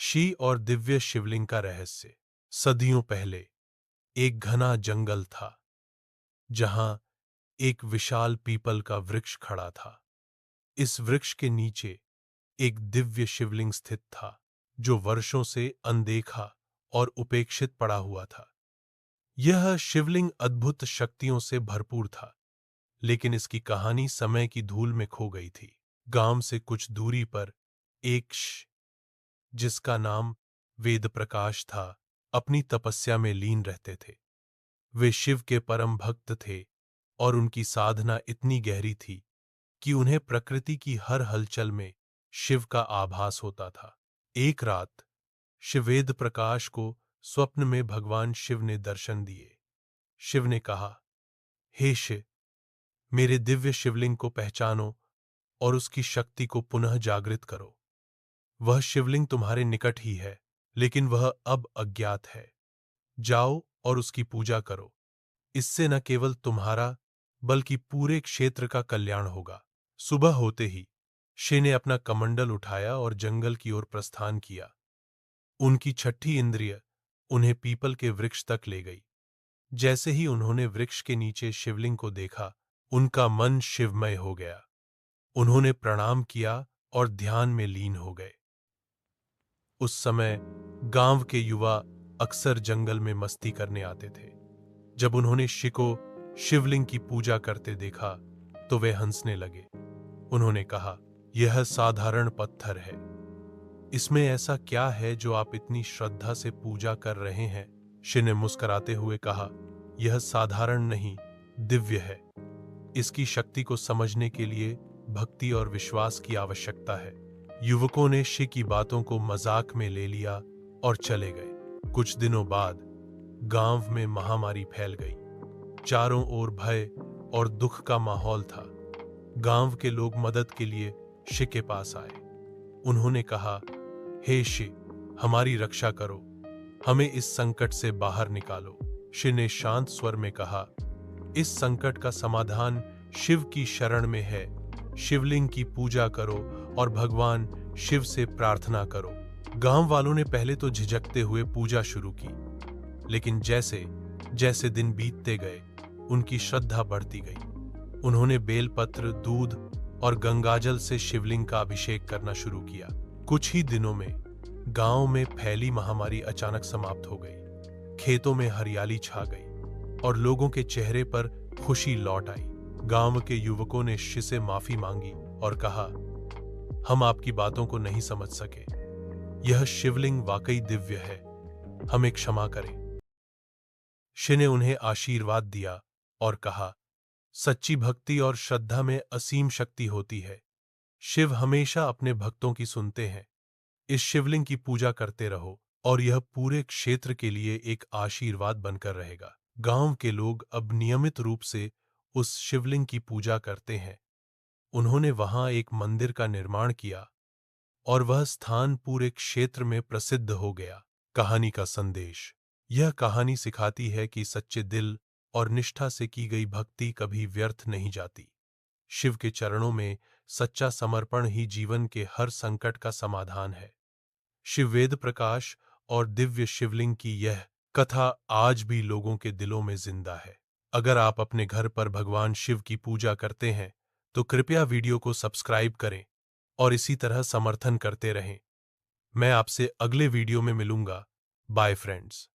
She और दिव्य शिवलिंग का रहस्य। सदियों पहले एक घना जंगल था जहां एक विशाल पीपल का वृक्ष खड़ा था। इस वृक्ष के नीचे एक दिव्य शिवलिंग स्थित था जो वर्षों से अनदेखा और उपेक्षित पड़ा हुआ था। यह शिवलिंग अद्भुत शक्तियों से भरपूर था, लेकिन इसकी कहानी समय की धूल में खो गई थी। गांव से कुछ दूरी पर एक जिसका नाम वेद प्रकाश था, अपनी तपस्या में लीन रहते थे। वे शिव के परम भक्त थे और उनकी साधना इतनी गहरी थी कि उन्हें प्रकृति की हर हलचल में शिव का आभास होता था। एक रात शिवेद प्रकाश को स्वप्न में भगवान शिव ने दर्शन दिए। शिव ने कहा, हे शिव, मेरे दिव्य शिवलिंग को पहचानो और उसकी शक्ति को पुनः जागृत करो। वह शिवलिंग तुम्हारे निकट ही है, लेकिन वह अब अज्ञात है। जाओ और उसकी पूजा करो। इससे न केवल तुम्हारा बल्कि पूरे क्षेत्र का कल्याण होगा। सुबह होते ही शिव ने अपना कमंडल उठाया और जंगल की ओर प्रस्थान किया। उनकी छठी इंद्रिय उन्हें पीपल के वृक्ष तक ले गई। जैसे ही उन्होंने वृक्ष के नीचे शिवलिंग को देखा, उनका मन शिवमय हो गया। उन्होंने प्रणाम किया और ध्यान में लीन हो गए। उस समय गांव के युवा अक्सर जंगल में मस्ती करने आते थे। जब उन्होंने शिव को शिवलिंग की पूजा करते देखा तो वे हंसने लगे। उन्होंने कहा, यह साधारण पत्थर है, इसमें ऐसा क्या है जो आप इतनी श्रद्धा से पूजा कर रहे हैं? शिव ने मुस्कुराते हुए कहा, यह साधारण नहीं, दिव्य है। इसकी शक्ति को समझने के लिए भक्ति और विश्वास की आवश्यकता है। युवकों ने शिव की बातों को मजाक में ले लिया और चले गए। कुछ दिनों बाद गांव में महामारी फैल गई। चारों ओर भय और दुख का माहौल था। गांव के लोग मदद के लिए शिव के पास आए। उन्होंने कहा, हे शिव, हमारी रक्षा करो, हमें इस संकट से बाहर निकालो। शिव ने शांत स्वर में कहा, इस संकट का समाधान शिव की शरण में है। शिवलिंग की पूजा करो और भगवान शिव से प्रार्थना करो। गांव वालों ने पहले तो झिझकते हुए पूजा शुरू की, लेकिन जैसे जैसे दिन बीतते गए उनकी श्रद्धा बढ़ती गई। उन्होंने बेलपत्र, दूध और गंगाजल से शिवलिंग का अभिषेक करना शुरू किया। कुछ ही दिनों में गांव में फैली महामारी अचानक समाप्त हो गई। खेतों में हरियाली छा गई और लोगों के चेहरे पर खुशी लौट आई। गांव के युवकों ने शिव से माफी मांगी और कहा, हम आपकी बातों को नहीं समझ सके। यह शिवलिंग वाकई दिव्य है, हमें क्षमा करें। शिव ने उन्हें आशीर्वाद दिया और कहा, सच्ची भक्ति और श्रद्धा में असीम शक्ति होती है। शिव हमेशा अपने भक्तों की सुनते हैं। इस शिवलिंग की पूजा करते रहो और यह पूरे क्षेत्र के लिए एक आशीर्वाद बनकर रहेगा। गांव के लोग अब नियमित रूप से उस शिवलिंग की पूजा करते हैं। उन्होंने वहां एक मंदिर का निर्माण किया और वह स्थान पूरे क्षेत्र में प्रसिद्ध हो गया। कहानी का संदेश। यह कहानी सिखाती है कि सच्चे दिल और निष्ठा से की गई भक्ति कभी व्यर्थ नहीं जाती। शिव के चरणों में सच्चा समर्पण ही जीवन के हर संकट का समाधान है। शिव वेद प्रकाश और दिव्य शिवलिंग की यह कथा आज भी लोगों के दिलों में जिंदा है। अगर आप अपने घर पर भगवान शिव की पूजा करते हैं तो कृपया वीडियो को सब्सक्राइब करें और इसी तरह समर्थन करते रहें। मैं आपसे अगले वीडियो में मिलूंगा। Bye friends.